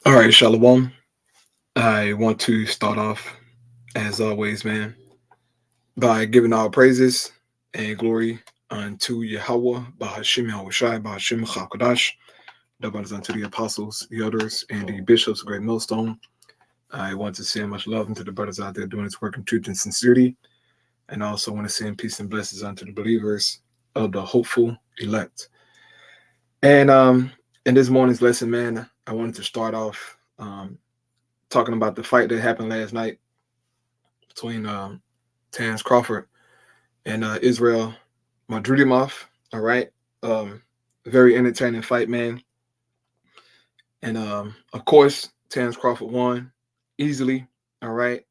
All right, Shalom. I want to start off, as always, man, by giving all praises and glory unto Yahweh, Bahashim Yahushai, Bahashim Chakadash, double honors unto the apostles, the elders, and the bishops of Great Millstone. I want to send much love unto the brothers out there doing this work in truth and sincerity, and I also want to send peace and blessings unto the believers of the hopeful elect. And in this morning's lesson, man, I wanted to start off talking about the fight that happened last night between Terence Crawford and Israel Madridimov. All right. Um, very entertaining fight, man. And of course, Terence Crawford won easily. All right.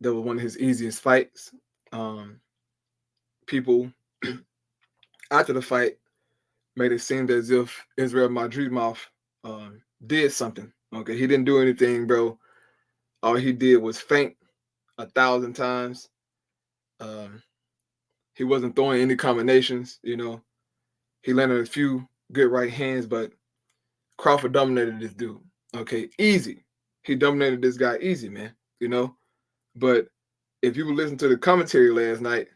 That was one of his easiest fights. Um, People after the fight made it seem as if Israel Madridimov did something. Okay. He didn't do anything, bro. All he did was feint 1,000 times. Um, he wasn't throwing any combinations. He landed a few good right hands, but Crawford dominated this dude. Okay, easy. He dominated this guy easy, man. You know, but if you would listen to the commentary last night,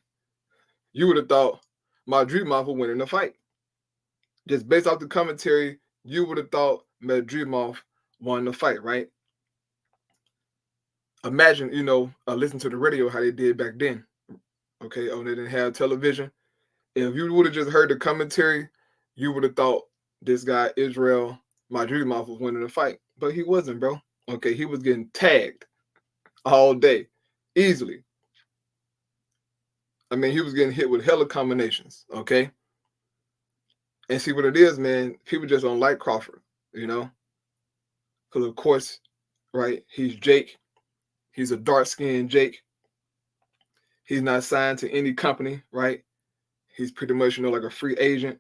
you would have thought Madridmov would win in the fight. Just based off the commentary, you would have thought Madridmov won the fight, right? Imagine, listen to the radio how they did back then. Okay, oh, they didn't have television. If you would have just heard the commentary, you would have thought this guy Israel Madridmov was winning the fight, but he wasn't, bro. Okay, he was getting tagged all day, easily. I mean, he was getting hit with hella combinations. Okay, and see what it is, man. People just don't like Crawford, because of course, right? He's Jake. He's a dark-skinned Jake. He's not signed to any company, right? He's pretty much, like a free agent,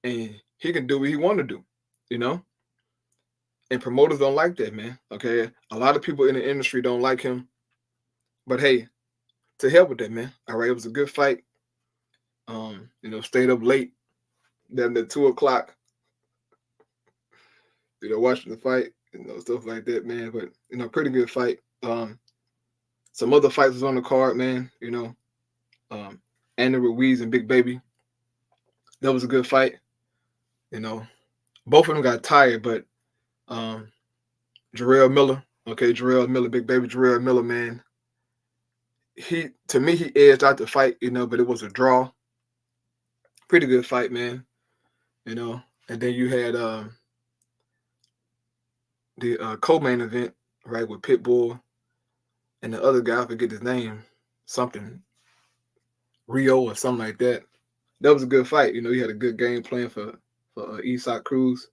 and he can do what he want to do, you know. And promoters don't like that, man. Okay, a lot of people in the industry don't like him, but hey, to hell with that, man. All right, it was a good fight. Stayed up late, then at 2 o'clock, watching the fight, stuff like that, man. But pretty good fight. Some other fights was on the card, man. Andy Ruiz and Big Baby. That was a good fight. Both of them got tired, but Jarrell Miller, okay, Jarrell Miller, Big Baby Jarrell Miller, man. To me, he edged out the fight, but it was a draw. Pretty good fight, man. And then you had the co-main event, right, with Pitbull and the other guy, I forget his name, something Rio or something like that. That was a good fight. He had a good game plan for Isak Cruz.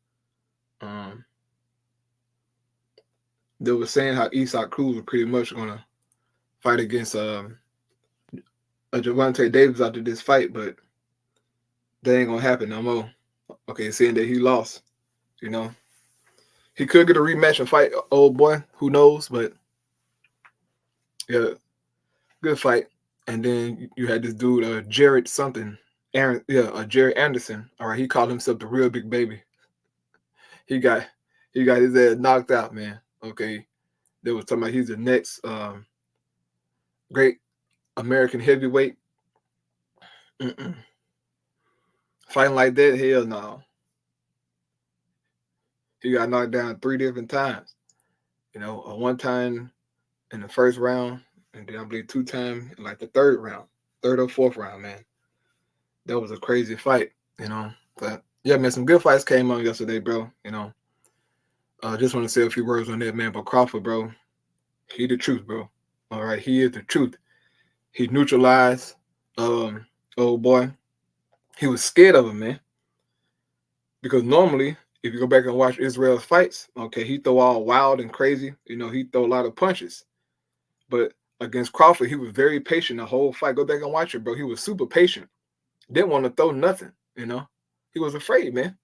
They were saying how Isak Cruz was pretty much gonna fight against Javante Davis after this fight, but that ain't gonna happen no more. Okay, saying that he lost, he could get a rematch and fight old boy. Who knows? But yeah, good fight. And then you had this dude, Jared something, Jared Anderson. All right, he called himself the real Big Baby. He got his ass knocked out, man. Okay, they was talking about he's the next great American heavyweight. Mm-mm. Fighting like that, hell no. He got knocked down 3 different times. One time in the first round, and then I believe 2 times in like the third or fourth round, man. That was a crazy fight, But yeah, man, some good fights came on yesterday, bro. Just want to say a few words on that, man. But Crawford, bro, he the truth, bro. All right, he is the truth. He neutralized old boy. He was scared of him, man. Because normally, if you go back and watch Israel's fights, okay, he throw all wild and crazy. He throw a lot of punches. But against Crawford, he was very patient the whole fight. Go back and watch it, bro. He was super patient. Didn't want to throw nothing, He was afraid, man.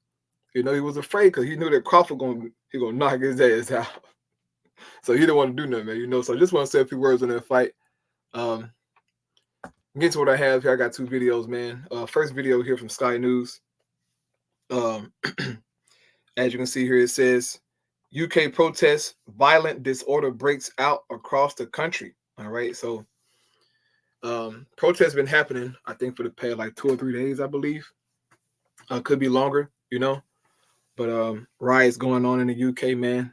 He was afraid because he knew that Crawford gonna knock his ass out. So he didn't want to do nothing, man. So I just want to say a few words on that fight. Get to what I have here. I got 2 videos, man. First video here from Sky News. As you can see here, it says UK protests, violent disorder breaks out across the country. All right, so protests been happening, I think, for the past like 2 or 3 days, I believe. Could be longer, but riots going on in the UK, man.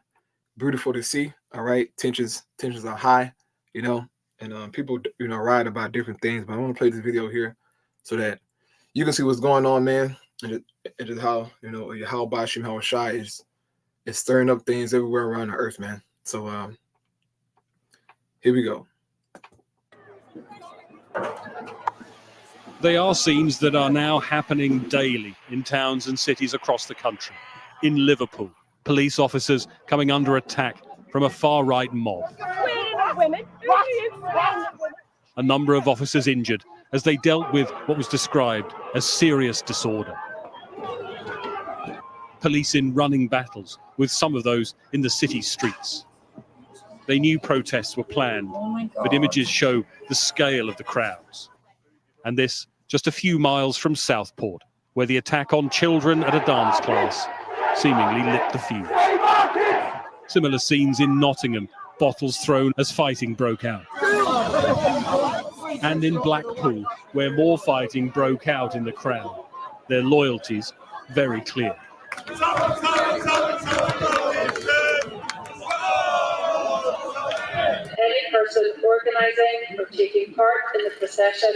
Beautiful to see. All right, tensions are high, and people riot about different things. But I want to play this video here so that you can see what's going on, man, and just how how Bashim how Shai is stirring up things everywhere around the earth, man. So here we go. They are scenes that are now happening daily in towns and cities across the country. In Liverpool, police officers coming under attack from a far-right mob. A number of officers injured as they dealt with what was described as serious disorder. Police in running battles with some of those in the city streets. They knew protests were planned, but images show the scale of the crowds. And this just a few miles from Southport, where the attack on children at a dance class seemingly lit the fuse. Similar scenes in Nottingham, bottles thrown as fighting broke out. And in Blackpool, where more fighting broke out in the crowd, their loyalties very clear. Any person organising or taking part in the procession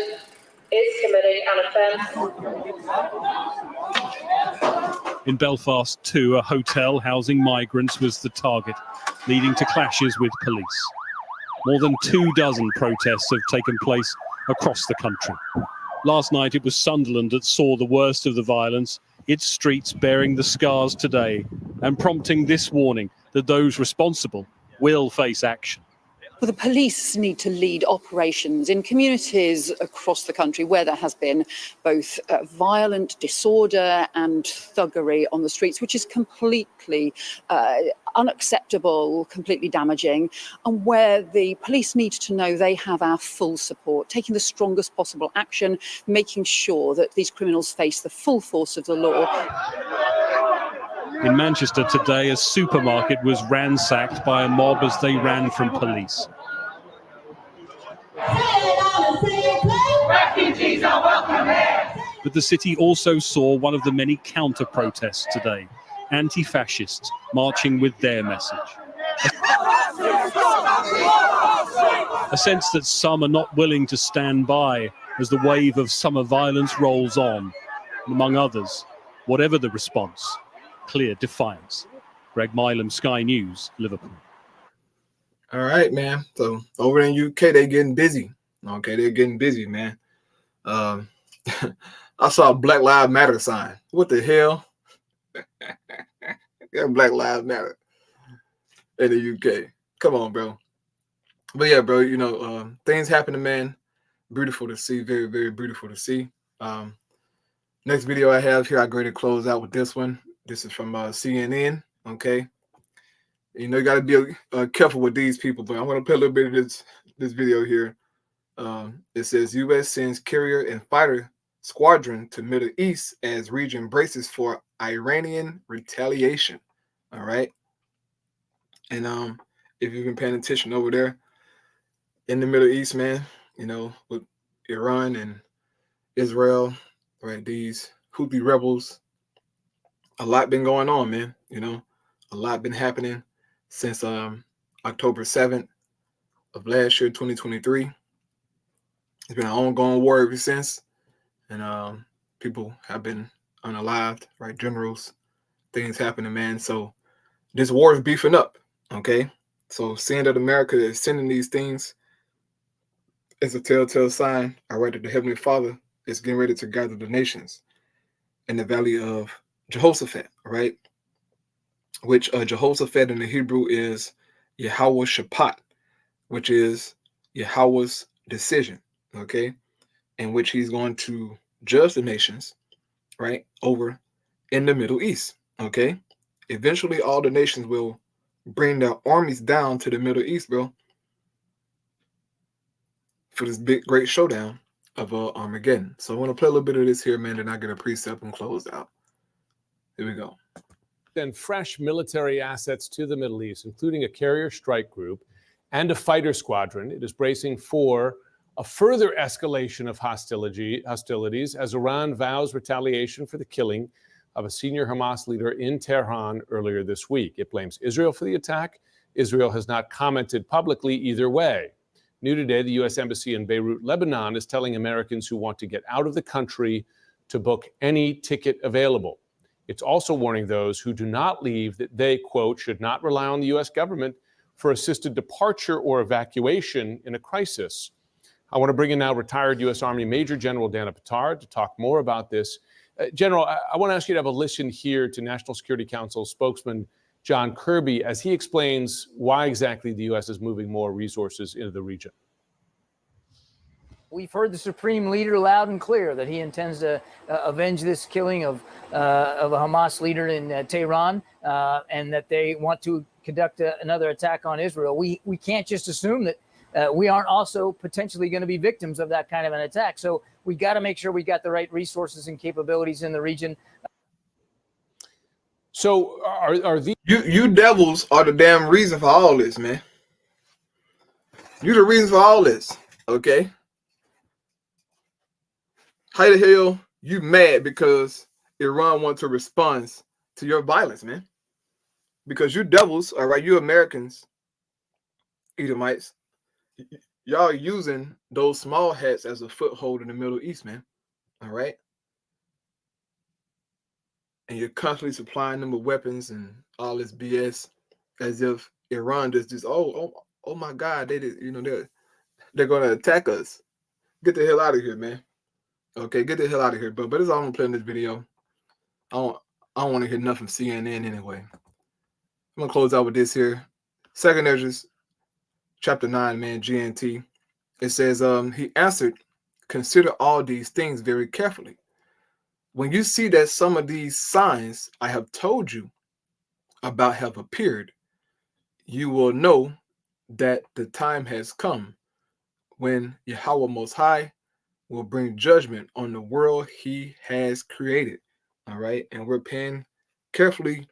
is committing an offence. In Belfast too, a hotel housing migrants was the target, leading to clashes with police. More than 24 protests have taken place across the country. Last night it was Sunderland that saw the worst of the violence, its streets bearing the scars today, and prompting this warning that those responsible will face action. Well, the police need to lead operations in communities across the country where there has been both violent disorder and thuggery on the streets, which is completely unacceptable, completely damaging, and where the police need to know they have our full support, taking the strongest possible action, making sure that these criminals face the full force of the law. In Manchester today, a supermarket was ransacked by a mob as they ran from police. Refugees are welcome here. But the city also saw one of the many counter-protests today, anti-fascists marching with their message. A sense that some are not willing to stand by as the wave of summer violence rolls on. And among others, whatever the response, clear defiance. Greg Milam, Sky News, Liverpool. All right, man. So over in UK, they're getting busy. Okay, they're getting busy, man. I saw a Black Lives Matter sign. What the hell? Yeah, Black Lives Matter in the UK. Come on, bro. But yeah, bro, things happening, man. Beautiful to see. Very, very beautiful to see. Next video I have here, I go to close out with this one. This is from CNN, okay? You got to be careful with these people, but I'm going to play a little bit of this video here. It says, U.S. sends carrier and fighter squadron to Middle East as region braces for Iranian retaliation. All right? And if you've been paying attention over there in the Middle East, man, with Iran and Israel, right, these Houthi rebels, a lot been going on, man. A lot been happening since October 7th of last year, 2023. It's been an ongoing war ever since, and people have been unalived, right? Generals, things happening, man. So this war is beefing up, okay? So seeing that America is sending these things is a telltale sign, all right, that the Heavenly Father is getting ready to gather the nations in the valley of Jehoshaphat, right? Which Jehoshaphat in the Hebrew is Yahweh Shaphat, which is Yahweh's decision, okay? In which he's going to judge the nations, right, over in the Middle East, okay? Eventually, all the nations will bring their armies down to the Middle East, bro, for this big, great showdown of Armageddon. So I want to play a little bit of this here, man, and I get a precept and close out. Here we go. Send fresh military assets to the Middle East, including a carrier strike group and a fighter squadron. It is bracing for a further escalation of hostilities as Iran vows retaliation for the killing of a senior Hamas leader in Tehran earlier this week. It blames Israel for the attack. Israel has not commented publicly either way. New today, the U.S. Embassy in Beirut, Lebanon, is telling Americans who want to get out of the country to book any ticket available. It's also warning those who do not leave that they, quote, should not rely on the U.S. government for assisted departure or evacuation in a crisis. I want to bring in now retired U.S. Army Major General Dana Pittard to talk more about this. General, I want to ask you to have a listen here to National Security Council spokesman John Kirby as he explains why exactly the U.S. is moving more resources into the region. We've heard the Supreme Leader loud and clear that he intends to avenge this killing of a Hamas leader in Tehran, and that they want to conduct another attack on Israel. We can't just assume that we aren't also potentially going to be victims of that kind of an attack. So we got to make sure we got the right resources and capabilities in the region. So are these... You devils are the damn reason for all this, man. You're the reason for all this, okay? How the hell you mad because Iran wants to respond to your violence, man? Because you devils, all right, you Americans, Edomites, y'all using those small hats as a foothold in the Middle East, man. All right? And you're constantly supplying them with weapons and all this BS as if Iran just oh my God, they're gonna attack us. Get the hell out of here, man. Okay, get the hell out of here, but it's all I'm gonna play in this video. I don't want to hear nothing from CNN anyway. I'm gonna close out with this here. 2 Ezra, chapter 9, man, GNT. It says, he answered, consider all these things very carefully. When you see that some of these signs I have told you about have appeared, you will know that the time has come when Yahweh Most High will bring judgment on the world he has created. All right. And we're paying carefully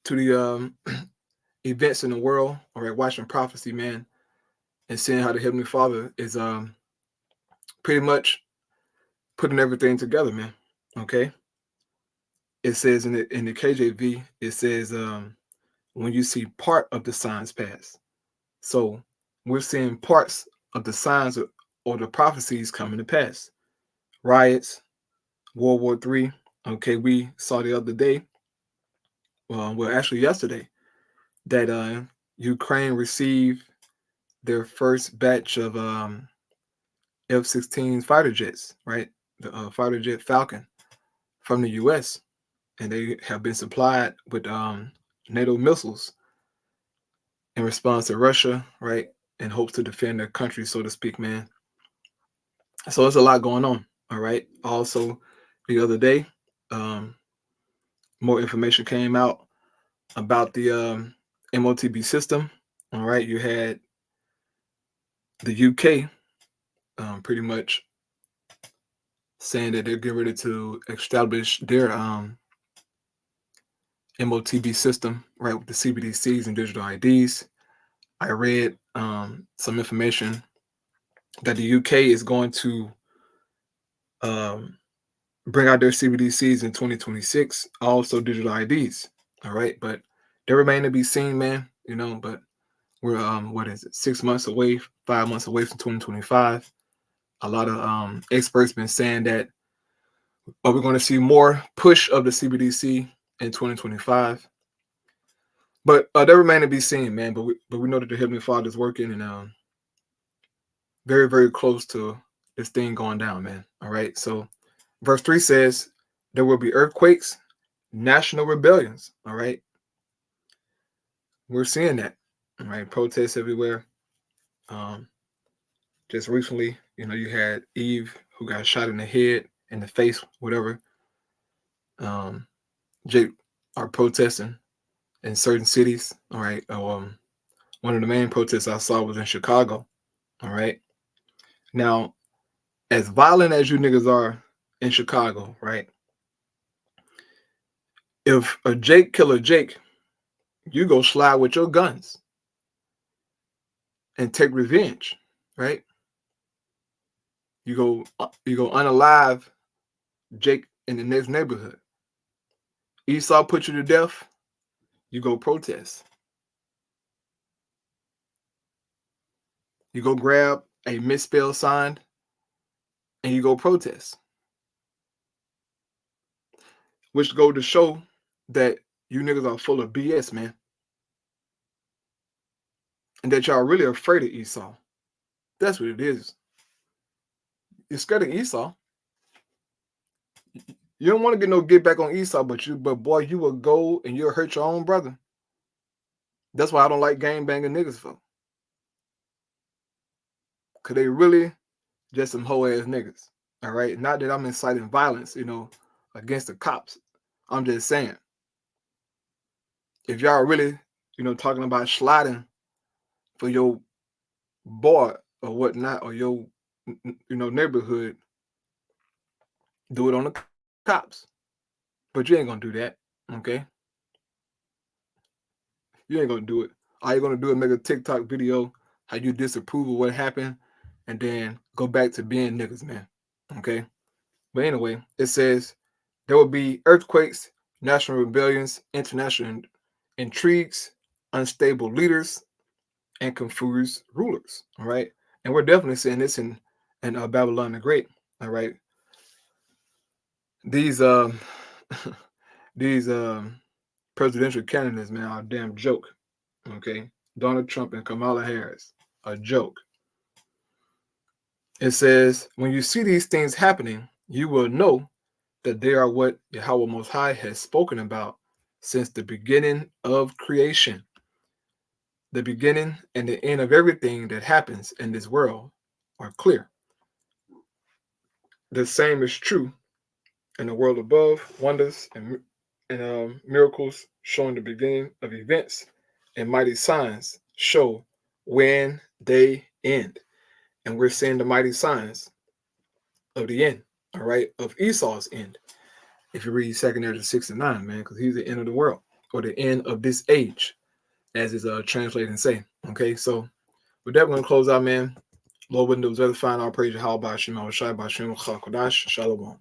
to the events in the world. All right. Watching prophecy, man, and seeing how the Heavenly Father is pretty much putting everything together, man. Okay. It says in the KJV, it says when you see part of the signs pass. So we're seeing parts of the signs or the prophecies coming to pass. Riots, World War III. Okay, we saw the other day, well, actually yesterday, that Ukraine received their first batch of F-16 fighter jets, right? The fighter jet Falcon from the U.S. And they have been supplied with NATO missiles in response to Russia, right? In hopes to defend their country, so to speak, man. So there's a lot going on, all right? Also, the other day, more information came out about the MOTB system, all right? You had the UK pretty much saying that they're getting ready to establish their MOTB system, right, with the CBDCs and digital IDs. I read some information that the UK is going to bring out their CBDCs in 2026, also digital IDs. All right, but they remain to be seen, man. You know, but we're 6 months away, 5 months away from 2025. A lot of experts been saying that we're going to see more push of the CBDC in 2025. But they remain to be seen, man. But we know that the Heavenly Father is working and very, very close to this thing going down, man. All right. So verse 3 says there will be earthquakes, national rebellions. All right. We're seeing that. All right. Protests everywhere. Just recently, you know, you had Eve who got shot in the head, in the face, whatever. Jake are protesting in certain cities. All right. One of the main protests I saw was in Chicago. All right. Now, as violent as you niggas are in Chicago, right? If a Jake kill a Jake, you go slide with your guns and take revenge, right? You go unalive Jake in the next neighborhood. Esau put you to death, you go protest. You go grab a misspelled sign and you go protest. Which go to show that you niggas are full of BS, man. And that y'all really afraid of Esau. That's what it is. You're scared of Esau. You don't want to get no get back on Esau, but boy, you will go and you'll hurt your own brother. That's why I don't like gang banging niggas for. Cause they really just some hoe ass niggas. All right. Not that I'm inciting violence, against the cops. I'm just saying. If y'all really, talking about sliding for your boy or whatnot, or your neighborhood, do it on the cops. But you ain't gonna do that, okay? You ain't gonna do it. All you're gonna do is make a TikTok video how you disapprove of what happened, and then go back to being niggas, man. Okay. But anyway, it says there will be earthquakes, national rebellions, international intrigues, unstable leaders, and confused rulers. All right. And we're definitely seeing this in Babylon the Great. All right. These presidential candidates, man, are a damn joke. Okay. Donald Trump and Kamala Harris, a joke. It says, when you see these things happening, you will know that they are what Yahweh Most High has spoken about since the beginning of creation. The beginning and the end of everything that happens in this world are clear. The same is true in the world above. Wonders and miracles showing the beginning of events and mighty signs show when they end. And we're seeing the mighty signs of the end, all right, of Esau's end. If you read 2 Ezra 6 and 9, man, because he's the end of the world, or the end of this age, as is translated and say. Okay, so with that, we're going to close out, man. Lord, when those other find our praise, how about Shema Shai, Bashem, Chakodash, Shalom.